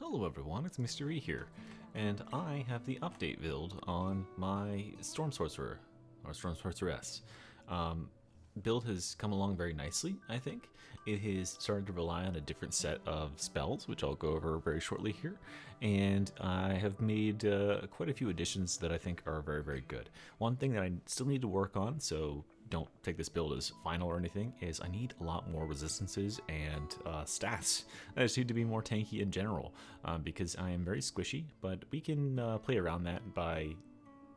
Hello everyone, it's Mr. E here, and I have the update build on my Storm Sorcerer, or Storm Sorceress. Build has come along very nicely, I think. It has started to rely on a different set of spells, which I'll go over very shortly here, and I have made quite a few additions that I think are very, very good. One thing that I still need to work on, so don't take this build as final or anything, is I need a lot more resistances and stats. I just need to be more tanky in general, because I am very squishy, but we can play around that by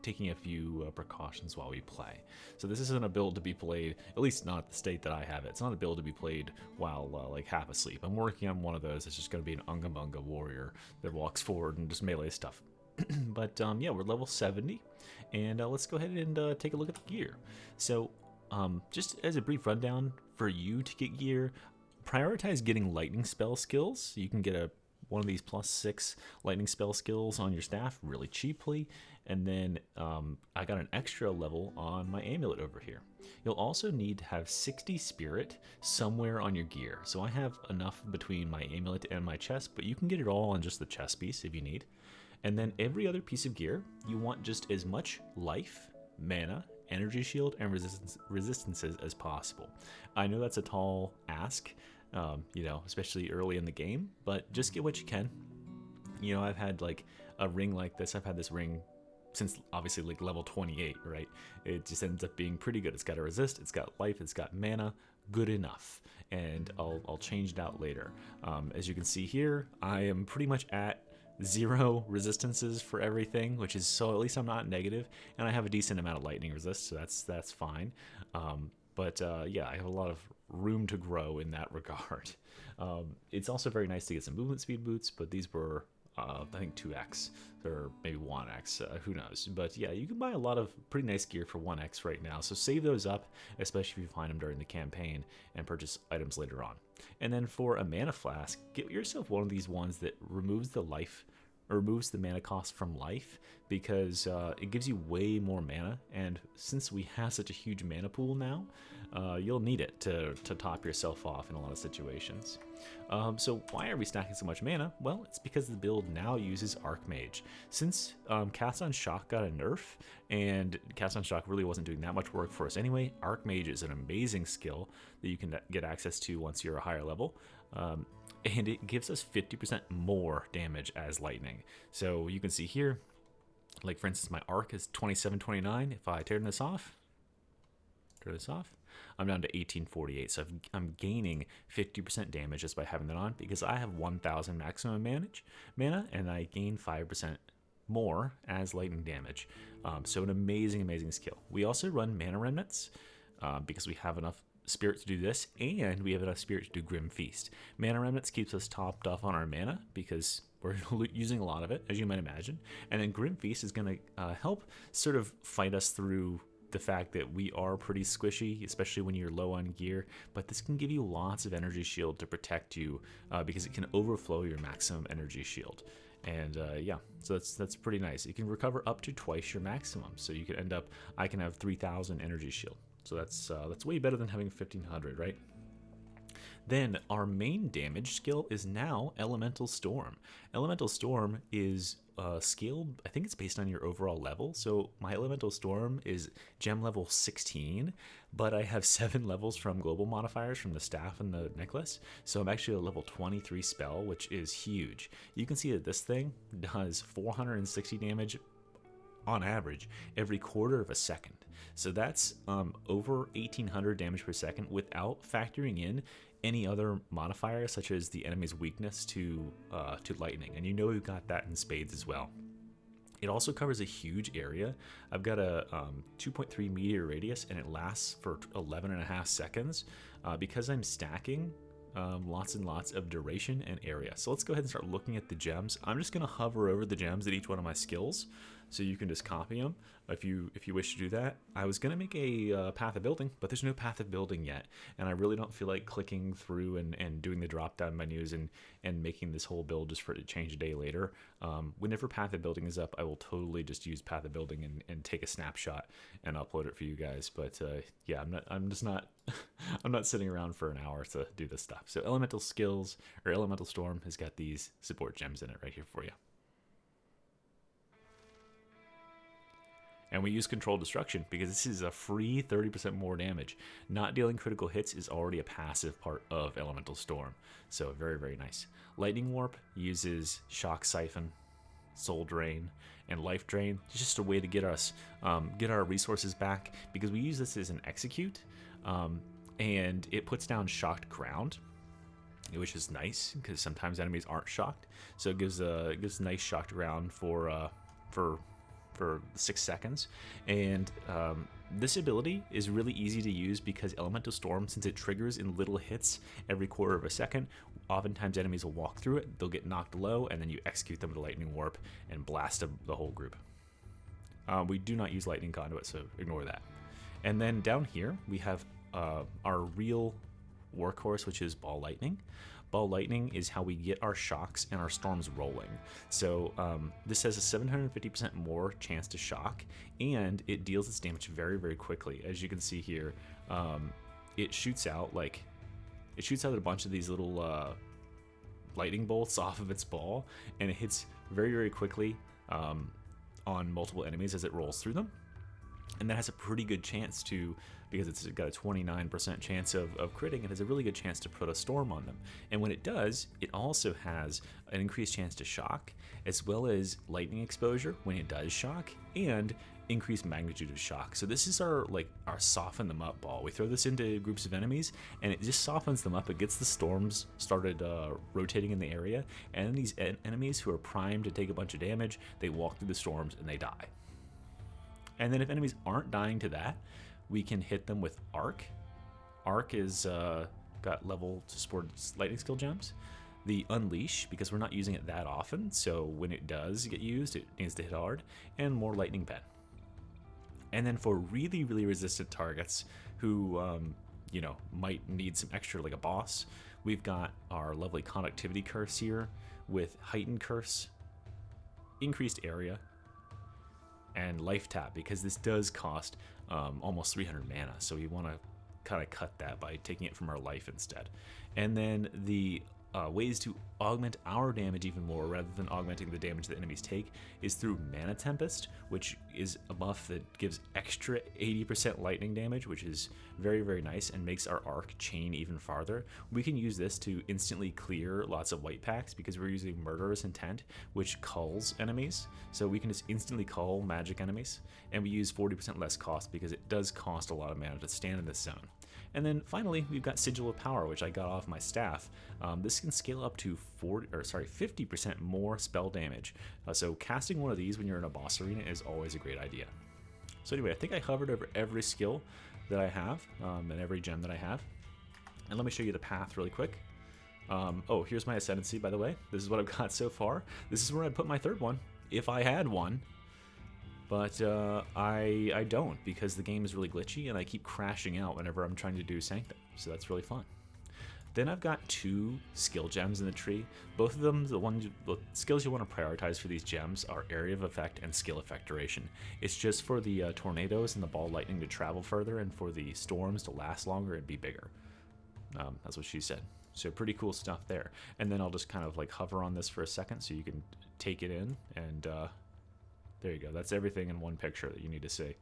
taking a few precautions while we play. So this isn't a build to be played, at least not the state that I have it. It's not a build to be played while like half asleep. I'm working on one of those. It's just going to be an Unga Bunga warrior that walks forward and just melee stuff. But yeah, we're level 70, and let's go ahead and take a look at the gear. So just as a brief rundown, for you to get gear, prioritize getting lightning spell skills. You can get one of these +6 lightning spell skills on your staff really cheaply, and then I got an extra level on my amulet over here. You'll also need to have 60 spirit somewhere on your gear. So I have enough between my amulet and my chest, but you can get it all on just the chest piece if you need. And then every other piece of gear, you want just as much life, mana, energy shield, and resistances as possible. I know that's a tall ask, especially early in the game, but just get what you can. You know, I've had like a ring like this. I've had this ring since obviously like level 28, right? It just ends up being pretty good. It's got a resist, it's got life, it's got mana, good enough. And I'll change it out later. As you can see here, I am pretty much at 0 resistances for everything, which is, so at least I'm not negative, and I have a decent amount of lightning resist, so that's fine. Yeah, I have a lot of room to grow in that regard. It's also very nice to get some movement speed boots, but these were I think 2x or maybe 1x, who knows. But yeah, you can buy a lot of pretty nice gear for 1x right now, so save those up, especially if you find them during the campaign, and purchase items later on. And then for a mana flask, get yourself one of these ones that removes the mana cost from life, because it gives you way more mana, and since we have such a huge mana pool now, you'll need it to top yourself off in a lot of situations. So why are we stacking so much mana? Well, it's because the build now uses Archmage. Since Cast on Shock got a nerf, and Cast on Shock really wasn't doing that much work for us anyway, Archmage is an amazing skill that you can get access to once you're a higher level. And it gives us 50% more damage as lightning. So you can see here, like for instance, my arc is 2729. If I turn this off, I'm down to 1848. So I'm gaining 50% damage just by having that on, because I have 1000 maximum mana, and I gain 5% more as lightning damage. So an amazing skill. We also run mana remnants because we have enough spirit to do this, and we have enough spirit to do Grim Feast. Mana Remnants keeps us topped off on our mana because we're using a lot of it, as you might imagine. And then Grim Feast is going to help sort of fight us through the fact that we are pretty squishy, especially when you're low on gear, but this can give you lots of energy shield to protect you, because it can overflow your maximum energy shield. And yeah, so that's pretty nice. You can recover up to twice your maximum, so you can end up, I can have 3000 energy shield. So that's way better than having 1500, right? Then our main damage skill is now Elemental Storm. Elemental Storm is scaled, I think it's based on your overall level. So my Elemental Storm is gem level 16, but I have 7 levels from global modifiers from the staff and the necklace. So I'm actually a level 23 spell, which is huge. You can see that this thing does 460 damage on average every quarter of a second. So that's over 1800 damage per second without factoring in any other modifiers, such as the enemy's weakness to lightning, and you know we've got that in spades as well. It also covers a huge area. I've got a 2.3 meter radius, and it lasts for 11.5 seconds because I'm stacking lots and lots of duration and area. So let's go ahead and start looking at the gems. I'm just going to hover over the gems at each one of my skills, so you can just copy them if you wish to do that. I was going to make a path of building, but there's no path of building yet, and I really don't feel like clicking through and doing the drop down menus and making this whole build just for it to change a day later. Whenever path of building is up, I will totally just use path of building and take a snapshot and upload it for you guys. But yeah, I'm just not I'm not sitting around for an hour to do this stuff. So elemental skills, or elemental storm, has got these support gems in it right here for you. And we use controlled destruction because this is a free 30% more damage. Not dealing critical hits is already a passive part of elemental storm. So very, very nice. Lightning warp uses shock siphon, soul drain, and life drain. It's just a way to get us get our resources back, because we use this as an execute, and it puts down shocked ground, which is nice because sometimes enemies aren't shocked. So it gives nice shocked ground for 6 seconds. And this ability is really easy to use because Elemental Storm, since it triggers in little hits every quarter of a second, oftentimes enemies will walk through it, they'll get knocked low, and then you execute them with a Lightning Warp and blast the whole group. We do not use Lightning Conduit, so ignore that. And then down here, we have our real workhorse, which is Ball Lightning. Ball Lightning is how we get our shocks and our storms rolling. So this has a 750% more chance to shock, and it deals its damage very, very quickly. As you can see here, it shoots out a bunch of these little lightning bolts off of its ball, and it hits very, very quickly on multiple enemies as it rolls through them. And that has a pretty good chance to, because it's got a 29% chance of critting, it has a really good chance to put a storm on them. And when it does, it also has an increased chance to shock, as well as lightning exposure when it does shock, and increased magnitude of shock. So this is our soften them up ball. We throw this into groups of enemies, and it just softens them up. It gets the storms started rotating in the area, and these enemies who are primed to take a bunch of damage, they walk through the storms and they die. And then if enemies aren't dying to that, we can hit them with Arc. Arc is got level to support lightning skill gems. The Unleash, because we're not using it that often, so when it does get used, it needs to hit hard. And more Lightning Pen. And then for really, really resistant targets who, might need some extra, like a boss, we've got our lovely Conductivity Curse here with Heightened Curse, Increased Area, and Life Tap, because this does cost almost 300 mana, so we want to kind of cut that by taking it from our life instead. And then the ways to augment our damage even more rather than augmenting the damage that enemies take is through Mana Tempest, which is a buff that gives extra 80% lightning damage, which is very, very nice and makes our arc chain even farther. We can use this to instantly clear lots of white packs because we're using Murderous Intent, which culls enemies. So we can just instantly cull magic enemies, and we use 40% less cost because it does cost a lot of mana to stand in this zone. And then finally, we've got Sigil of Power, which I got off my staff. This can scale up to 50% more spell damage. So casting one of these when you're in a boss arena is always a great idea. So anyway, I think I hovered over every skill that I have and every gem that I have. And let me show you the path really quick. Oh, here's my Ascendancy, by the way. This is what I've got so far. This is where I'd put my third one, if I had one. But I don't, because the game is really glitchy and I keep crashing out whenever I'm trying to do Sanctum. So that's really fun. Then I've got 2 skill gems in the tree. Both of them, the skills you want to prioritize for these gems are Area of Effect and Skill Effect Duration. It's just for the tornadoes and the ball lightning to travel further, and for the storms to last longer and be bigger. That's what she said. So pretty cool stuff there. And then I'll just kind of hover on this for a second so you can take it in, and there you go. That's everything in one picture that you need to see.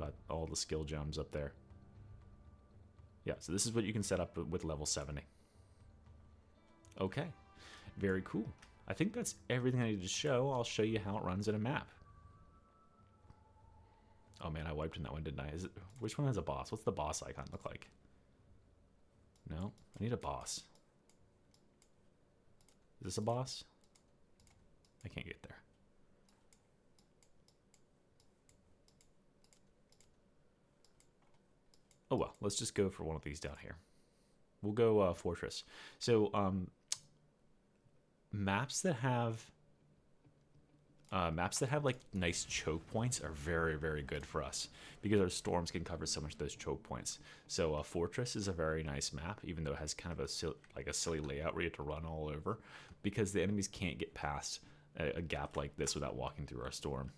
Got all the skill gems up there. Yeah, so this is what you can set up with level 70. Okay, very cool. I think that's everything I need to show. I'll show you how it runs in a map. Oh man, I wiped in that one, didn't I? Which one has a boss? What's the boss icon look like? No, I need a boss. Is this a boss? I can't get there. Oh well, let's just go for one of these down here. We'll go Fortress. So maps that have nice choke points are very, very good for us because our storms can cover so much of those choke points. So Fortress is a very nice map, even though it has kind of a silly layout where you have to run all over, because the enemies can't get past a gap like this without walking through our storm.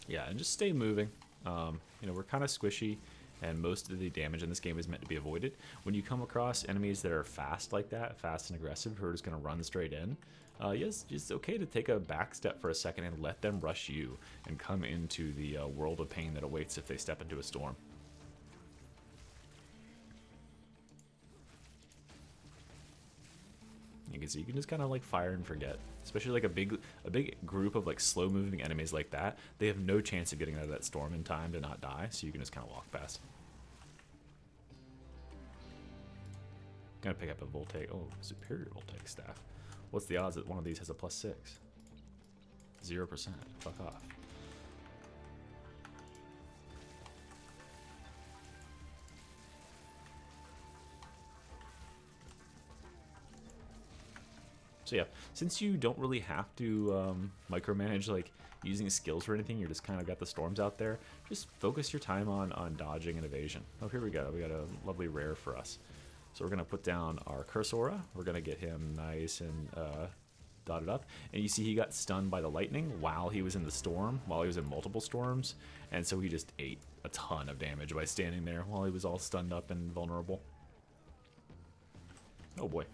Yeah, and just stay moving. You know, we're kind of squishy, and most of the damage in this game is meant to be avoided. When you come across enemies that are fast like that, fast and aggressive, who are just going to run straight in, yes, it's okay to take a back step for a second and let them rush you and come into the world of pain that awaits if they step into a storm. You can see you can just kind of like fire and forget, especially like a big group of like slow moving enemies like that. They have no chance of getting out of that storm in time to not die, so you can just kind of walk past. Gonna pick up a voltaic, oh, superior voltaic staff. What's the odds that one of these has a +6? 0%. Fuck off. So yeah, since you don't really have to micromanage like using skills or anything, you're just kind of got the storms out there, just focus your time on dodging and evasion. Oh, here we go. We got a lovely rare for us. So we're going to put down our Cursora. We're going to get him nice and dotted up. And you see he got stunned by the lightning while he was in the storm, while he was in multiple storms. And so he just ate a ton of damage by standing there while he was all stunned up and vulnerable. Oh boy.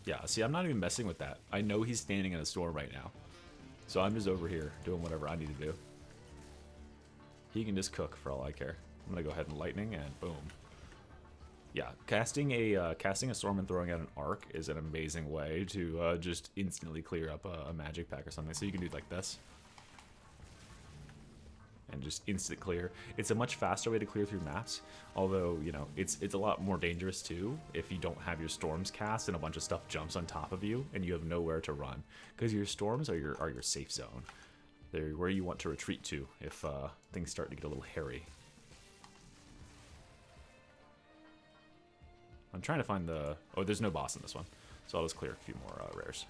Yeah, see, I'm not even messing with that. I know he's standing in a storm right now. So I'm just over here doing whatever I need to do. He can just cook for all I care. I'm going to go ahead and lightning and boom. Yeah, casting a storm and throwing out an arc is an amazing way to just instantly clear up a magic pack or something. So you can do like this. And just instant clear. It's a much faster way to clear through maps, although, you know, it's a lot more dangerous too if you don't have your storms cast and a bunch of stuff jumps on top of you and you have nowhere to run, because your storms are your safe zone. They're where you want to retreat to if things start to get a little hairy. I'm trying to find the... Oh, there's no boss in this one, so I'll just clear a few more rares.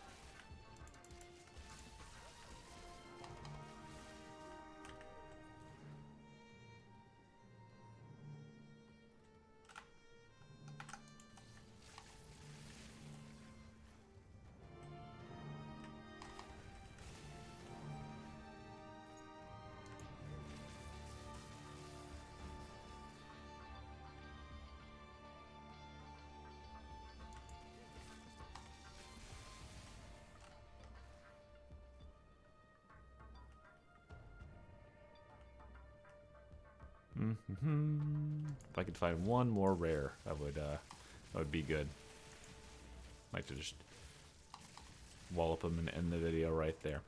If I could find one more rare, that would be good. I'd like to just wallop them and end the video right there.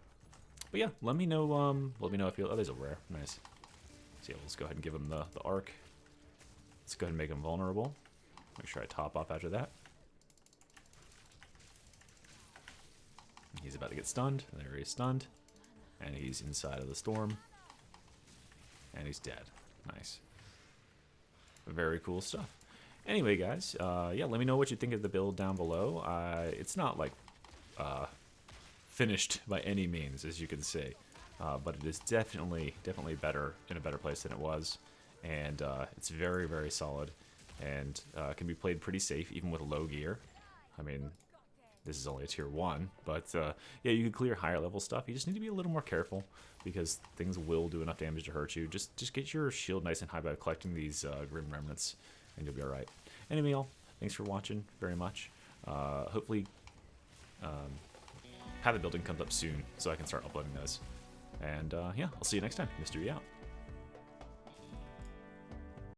But yeah, let me know if you... Oh, there's a rare. Nice. So yeah, let's go ahead and give him the arc. Let's go ahead and make him vulnerable. Make sure I top off after that. He's about to get stunned. There he is stunned. And he's inside of the storm. And he's dead. Nice. Very cool stuff. Anyway, guys, yeah, let me know what you think of the build down below. It's not like finished by any means, as you can see, but it is definitely better, in a better place than it was, and it's very, very solid, and can be played pretty safe even with low gear. I mean, this is only a tier 1, but yeah, you can clear higher level stuff. You just need to be a little more careful, because things will do enough damage to hurt you. Just get your shield nice and high by collecting these Grim Remnants, and you'll be alright. Anyway, y'all, thanks for watching very much. Hopefully, Path of Building comes up soon, so I can start uploading those. And yeah, I'll see you next time. Mystery out.